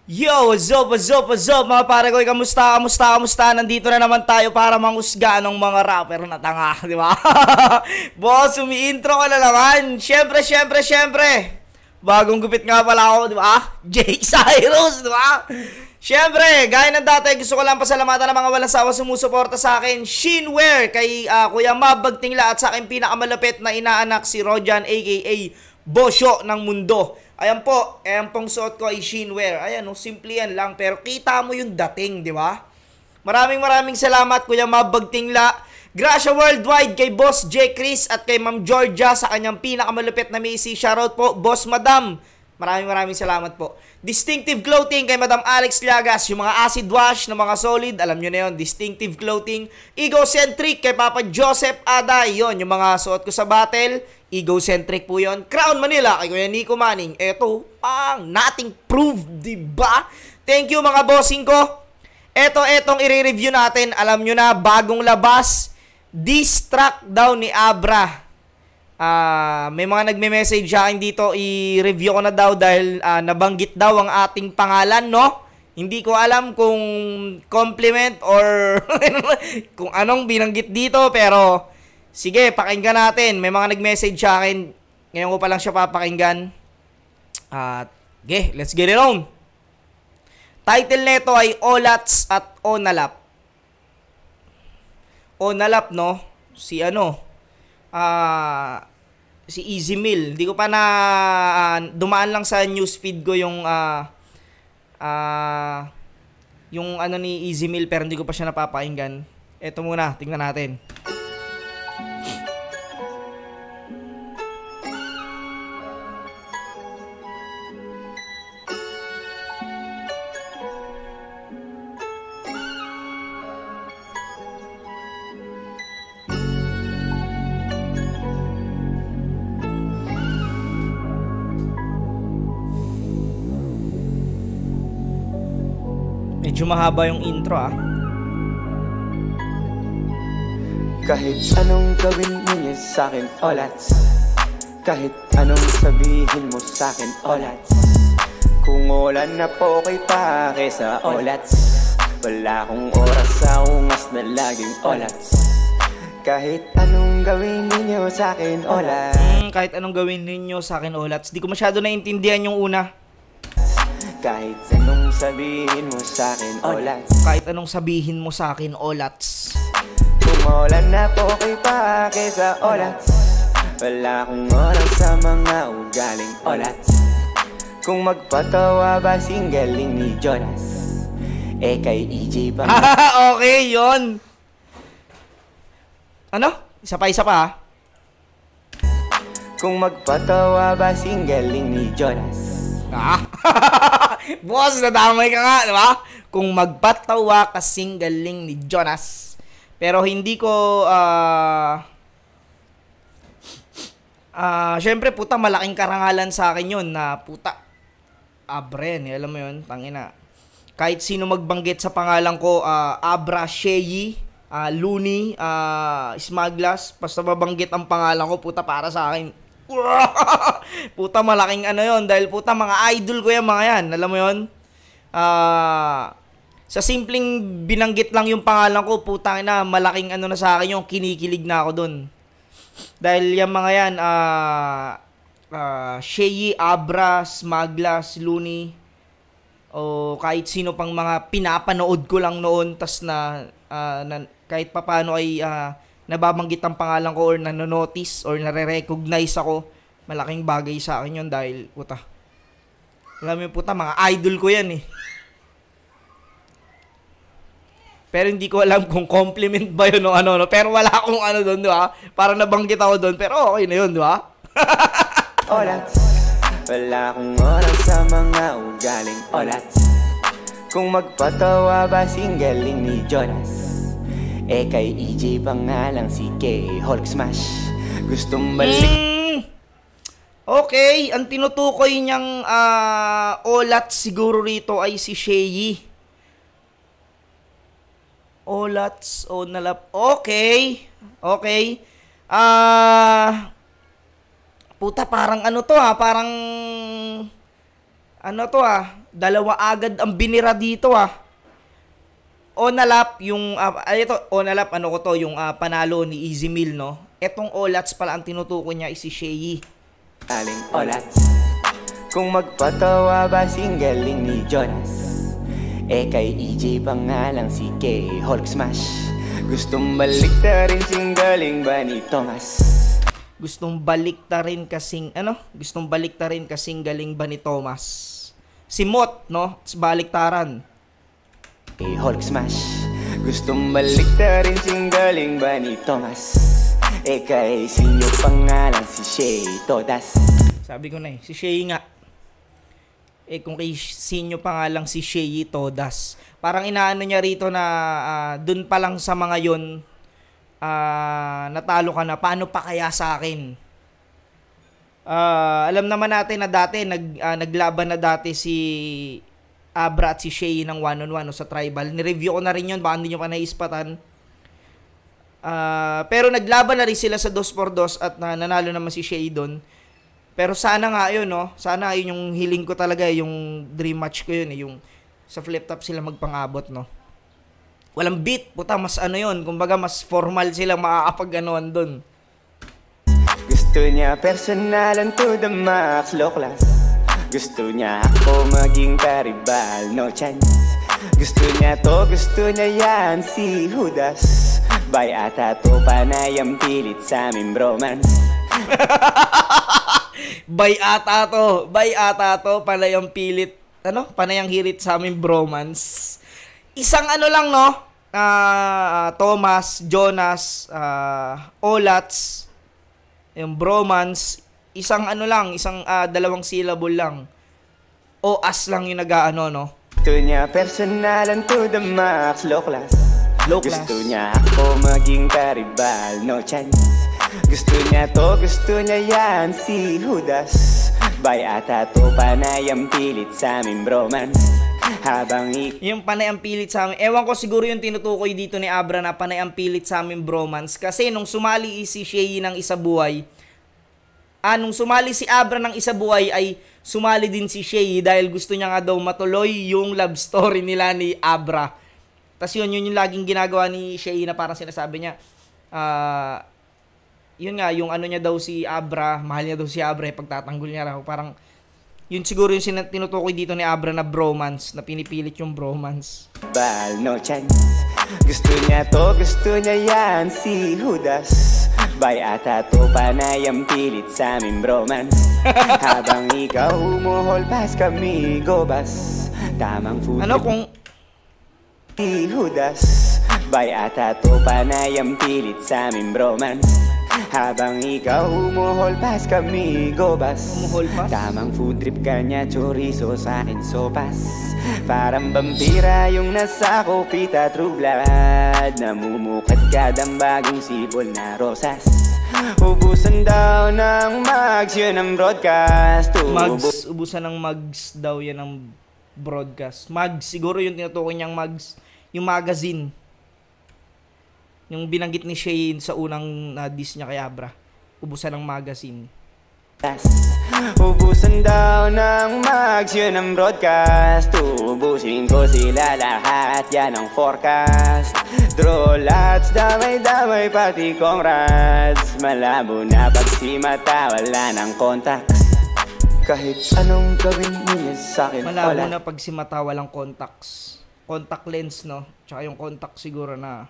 Yo, what's up, mga pare ko, kamusta? Nandito na naman tayo para mangusga ng mga rapper na tanga, di ba? Boss, umi-intro ka na naman. Siyempre. Bagong gupit nga pala ako, di ba? Jake Cyrus, di ba? Siyempre, gaya ng dati, gusto ko lang pasalamatan ng mga walang sawa sumusuporta sa akin. Shinware, kay Kuya Mab Bagtingla, at sa akin pinakamalapit na inaanak si Rojan, aka Bosyo ng Mundo. Ayan po, ayan pong suot ko ay Shinware. Ayan, simple yan lang, pero kita mo yung dating, di ba? Maraming salamat, Kuya Mab Bagtingla. Gracia Worldwide kay Boss J. Chris at kay Ma'am Georgia sa kanyang pinakamalupit na Macy. Shoutout po, Boss Madam. Maraming salamat po. Distinctive Clothing kay Madam Alex Llagas. Yung mga acid wash na mga solid, alam nyo na yun, Distinctive Clothing. Egocentric kay Papa Joseph Aday. Yun, yung mga suot ko sa battle, Egocentric po yun. Crown Manila kay Kuya Nico Manning. Eto, nothing proved, diba? Thank you mga bossing ko. Etong i-review natin, alam nyo na, bagong labas, diss track daw ni Abra. May mga nagme-message sa akin dito, i-review ko na daw dahil nabanggit daw ang ating pangalan, no? Hindi ko alam kung compliment or kung anong binanggit dito, pero sige, pakinggan natin. May mga nag-message sa akin, ngayon ko pa lang siya papakinggan. Let's get it on. Title nito ay Olats at Onalap. Onalap, no? Si Easy Meal. Hindi ko pa na dumaan lang sa newsfeed ko yung ano ni Easy Meal, pero hindi ko pa siya napapakinggan. Ito muna, tingnan natin. Medyo mahaba yung intro Kahit anong gawin ninyo sa'kin, olats. Kahit anong sabihin mo sa'kin, olats. Kung ulan na po kay pake sa olats, wala akong oras sa ungas na laging olats. Kahit anong gawin ninyo sa'kin, olats. Kahit anong gawin ninyo sa'kin, olats. Di ko masyado naintindihan yung una. Kahit anong sabihin mo sa'kin, olats. Kahit anong sabihin mo sa'kin, olats. Umulan na po kay pake sa olats, wala akong oras sa mga ugaling olats. Kung magpatawa ba singgaling ni Jonas, kay EJ pa. Okay, yon. Ano? Isa pa Kung magpatawa ba singgaling ni Jonas. Boss, nadamay ka nga, diba? Kung magpatawa kasing galing ni Jonas. Pero hindi ko, syempre, puta, malaking karangalan sa akin yun na, puta, Abren, alam mo yun, tangina. Kahit sino magbanggit sa pangalan ko, Abra, Sheyi, Looney, Smaglas, basta mabanggit ang pangalan ko, puta, para sa akin, puta, malaking ano yon, dahil puta, mga idol ko yan, mga yan, alam mo yon. Sa simpleng binanggit lang yung pangalan ko, puta na, malaking ano na sa akin yung kinikilig na ako dun. Dahil yung mga yan, Sheyi, Abra, Smaglas, Looney, o kahit sino pang mga pinapanood ko lang noon, tas kahit papano ay nababanggit ang pangalan ko or nanonotice or nare-recognize ako, malaking bagay sa akin yun dahil, puta, alam mo puta, mga idol ko yan Pero hindi ko alam kung compliment ba yun o ano, pero wala akong ano doon, di ba? Parang nabanggit ako doon, pero okay na yun, di ba? Olats, wala akong oras sa mga ugaling olats. Kung magpatawa ba singgaling ni Jonas, kay EJ pa nga lang si K. Hulk Smash. Gustong balik. Okay, ang tinutukoy niyang olat siguro rito ay si Sheyi. Olats, Onalap. Okay. Puta, parang ano to parang Ano to dalawa agad ang binira dito Onalap, yung, ito, Onalap, ano ko to, yung panalo ni Easy Meal, no? Etong Olats pala ang tinutukoy niya is si Shei. Aling Olats, kung magpatawa ba singgaling ni Jonas, kay EJ pa nga lang si K Hulk Smash. Gustong balik ta rin singgaling ba ni Thomas? Gustong balik ta rin kasing, Gustong balik ta rin kasing galing ba ni Thomas? Si Mot, no? Baliktaran. Hulk Smash. Gustong balik ta rin singgaling ba ni Thomas? Kay sinyo pangalan si Shea Todas. Sabi ko na si Shea nga. Kung kay sinyo pangalan si Shea Todas. Parang inaano niya rito na dun pa lang sa mga yon natalo ka na. Paano pa kaya sa akin? Alam naman natin na dati naglaban na dati si Abra at si Shea ng 1-on-1 sa tribal. Ni-review ko na rin yun, baka hindi nyo pa naispatan. Pero naglaban na rin sila sa 2x2 at nanalo naman si Shea doon. Pero sana nga yun, no? Sana yun yung hiling ko talaga, yung dream match ko yun, yung sa flip top sila magpangabot, no? Walang beat, puta, mas yun. Kumbaga, mas formal sila makakapag-anuan doon. Gusto niya personalan to the max, low class. Gusto niya ako maging karibal, no chance. Gusto niya to, gusto niya yan, si Judas. Bay ata to, panay ang pilit sa aming bromance. Bay ata to, panay ang pilit, panay ang hirit sa aming bromance. Isang lang, no? Thomas, Jonas, Olats, yung bromance, isang dalawang syllable lang. O as lang yung no? Gusto niya personalan to the max, low class. Gusto niya ako maging karibal, no chance. Gusto niya to, gusto niya yan, si Judas. Bay ata to, panay ang pilit sa aming bromance. Habang yung panay ang pilit sa amin, ewan ko, siguro yung tinutukoy dito ni Abra na panay ang pilit sa aming bromance. Kasi nung sumali si Shea ng Isa Buhay, nung sumali si Abra ng Isa Buhay ay sumali din si Shea dahil gusto niya nga daw matuloy yung love story nila ni Abra. Tapos yun yung laging ginagawa ni Shea na parang sinasabi niya, yun nga, yung niya daw si Abra, mahal niya daw si Abra, pagtatanggol niya raw. Parang, yun siguro yung tinutukoy dito ni Abra na bromance, na pinipilit yung bromance. Bal, no chance. Gusto niya to, gusto niya yan, si Judas. Bay ata to, panay ang pilit sa aming bromance. Habang ikaw umuholpas kami, gobas. Tamang food. Kung si Judas. Bay ata to, panay ang pilit sa aming bromance. Habang ikaw umuholpas kami, gobas. Tamang food trip ka niya, chorizo sa akin sopas. Parang vampira yung nasa kopita, true blood. Namumukad kadang bagong sibol na rosas. Ubusan daw ng mags, yun ang broadcast. Ubusan ng mags daw yan ang broadcast. Mags, siguro yung tinutukoy niyang mags, yung magazine. Yung binanggit ni Shea sa unang diss niya kay Abra. Ubusan ng magazine. Ubusan daw ng mags, yun ang broadcast. Ubusin ko sila lahat, yan ang forecast. Drolats, damay-damay pati congrats. Malabo na pag si mata, wala ng contacts. Kahit anong gawin niya sa'kin, malabo na pag si mata, walang contacts. Contact lens, no? Tsaka yung contact siguro na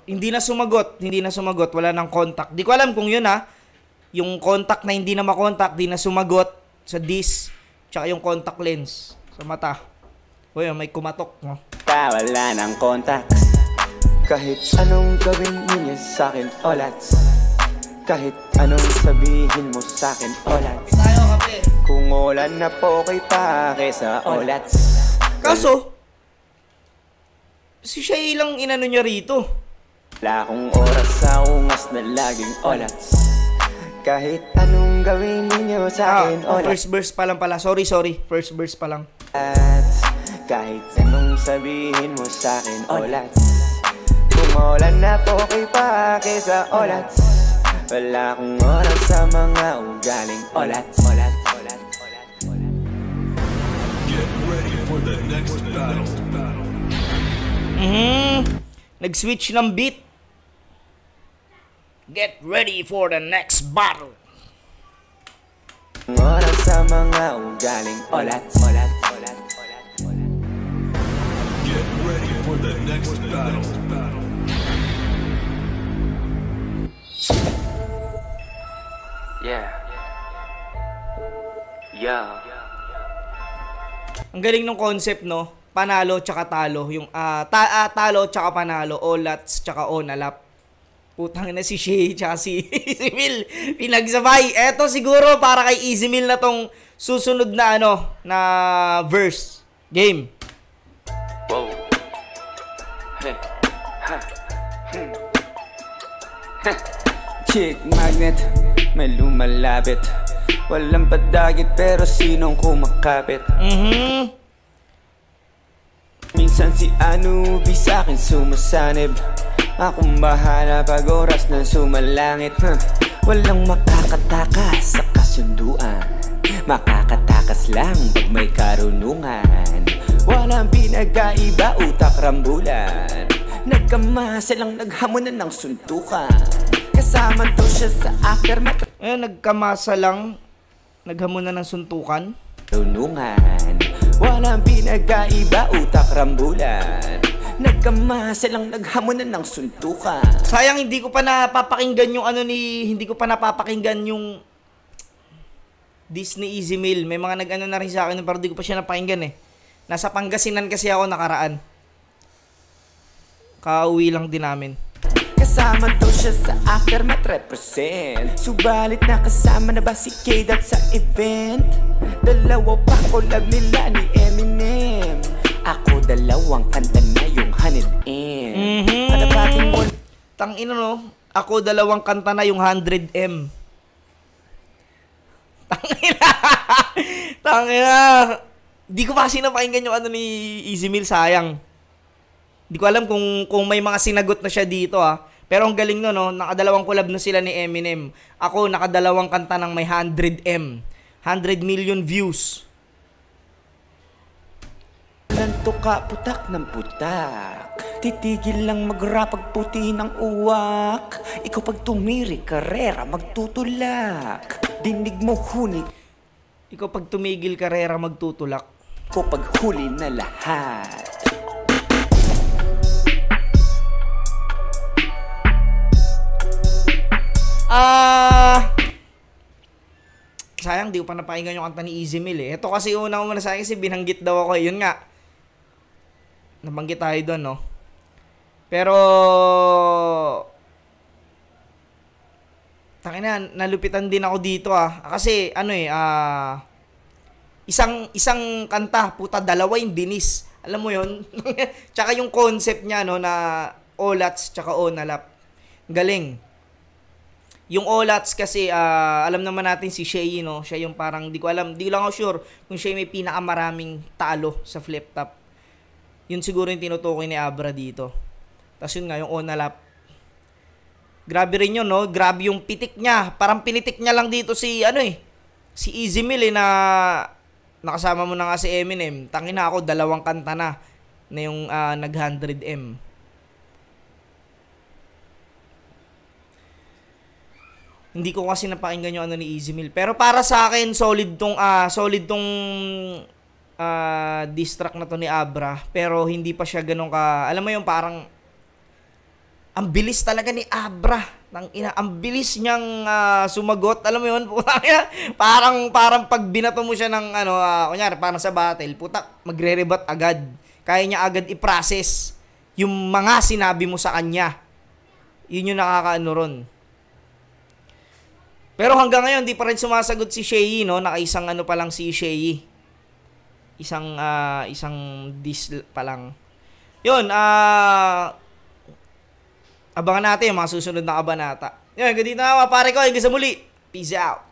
hindi na sumagot, wala nang contact. Di ko alam kung yun yung contact na hindi na makontak, di na sumagot sa diss, tsaka yung contact lens sa mata. O yun, may kumatok, no? Wala nang contacts. Kahit anong gawin niya sa'kin, olats. Kahit anong sabihin mo sa'kin, olats. Tayo, kape. Kung ulan na po kay pake sa olats. Kaso, si Shea lang niya rito. Wala akong oras sa ungas na laging olats. Kahit anong gawin ninyo sa akin, olats. First verse pa lang pala. Sorry. First verse pa lang. Kahit anong sabihin mo sa akin, olats. Umulan na po kay pake sa olats. Wala akong oras sa mga ugaling olats. for the next battle. Nag-switch ng beat. Get ready for the next battle. Oras sa mga ugaling olats. Get ready for the next battle. Yeah. Yeah. Ang galing ng concept, no? Panalo tsaka talo. Yung talo tsaka panalo. Olats tsaka onalap. Putang na si Shay tsaka si Easy Mill. Pinagsabay. Eto siguro para kay Easy Mill na tong susunod na na verse. Game. Wow. Hey. Ha. Chick magnet, may lumalapit. Walang padagit pero sinong kumakapit. Minsan si Anubi sa'kin sumasanib. Akong bahala pag oras na sumalangit. Walang makakatakas sa kasunduan. Makakatakas lang pag may karunungan. Walang pinagkaiba, utak rambulan. Nagkamasa lang naghamunan ng suntukan. Kasama to siya sa aftermath. Nagkamasa lang naghamunan ng suntukan. Karunungan. Walang pinagkaiba, utak rambulan. Nagkamasa lang naghamunan ng suntukan. Sayang hindi ko pa napapakinggan yung hindi ko pa napapakinggan yung Disney Easy Mill. May mga nag-ano na rin sa akin pero hindi ko pa siya napakinggan eh. Nasa Pangasinan kasi ako nakaraan. Kauwi lang din namin. Kasama to siya sa aftermath represent. Subalit nakasama na ba si K-Dot sa event? Dalawa pa collab nila ni Eminem. Ako dalawang kanta na yung 100M. Kadapating mo. Tangina no, ako dalawang kanta na yung 100M. Tangina. Di ko pa kasi napakinggan yung ni Easy Mill, sayang. Di ko alam kung may mga sinagot na siya dito Pero ang galing no, nakadalawang collab na sila ni Eminem. Ako nakadalawang kanta ng may 100M. 100 million views. Lanto ka putak ng putak. Titigil lang mag-rap pag puti ng uwak. Ikaw pag tumiri karera magtutulak. Dinig mo huni. Ikaw pag tumigil karera magtutulak. Ikaw pag huli na lahat. Sayang di ko pa napakinggan yung kanta ni Easy Mill eh. Ito kasi una sa akin kasi binanggit daw ako eh. Yun nga. Nabanggit tayo doon no. Pero tangina, nalupitan din ako dito Kasi isang kanta, puta dalawa yung dinis. Alam mo yun? Tsaka yung concept niya no na olats tsaka onalap. Galing. Yung olats kasi alam naman natin si Shay no, siya yung parang di ko lang ako sure kung siya may pinakamaraming talo sa flip top. Yun siguro yung tinutukoy ni Abra dito. Tapos yun nga yung onalap. Grabe rin yun no, grabe yung pitik niya. Parang pinitik niya lang dito si si Easy Mill na nakasama mo na nga si Eminem. Tangina ako dalawang kanta na yung nag 100M. Hindi ko kasi napakinggan yung ni Easy Mill. Pero para sa akin, solid tong diss track na to ni Abra. Pero hindi pa siya ganun alam mo yung parang, ang bilis talaga ni Abra. Ang bilis niyang sumagot. Alam mo yun, parang pag binato mo siya ng, kunyari, parang sa battle, puta, magre-rebut agad. Kaya niya agad i-process yung mga sinabi mo sa kanya. Yun yung nakakaano ron. Pero hanggang ngayon, di pa rin sumasagot si Shay, no? Nakaisang pa lang si Shay. Isang diss pa lang. Yun, abangan natin yung mga susunod na kabanata. Yun, ganito na pare ko. Hanggang sa muli. Peace out.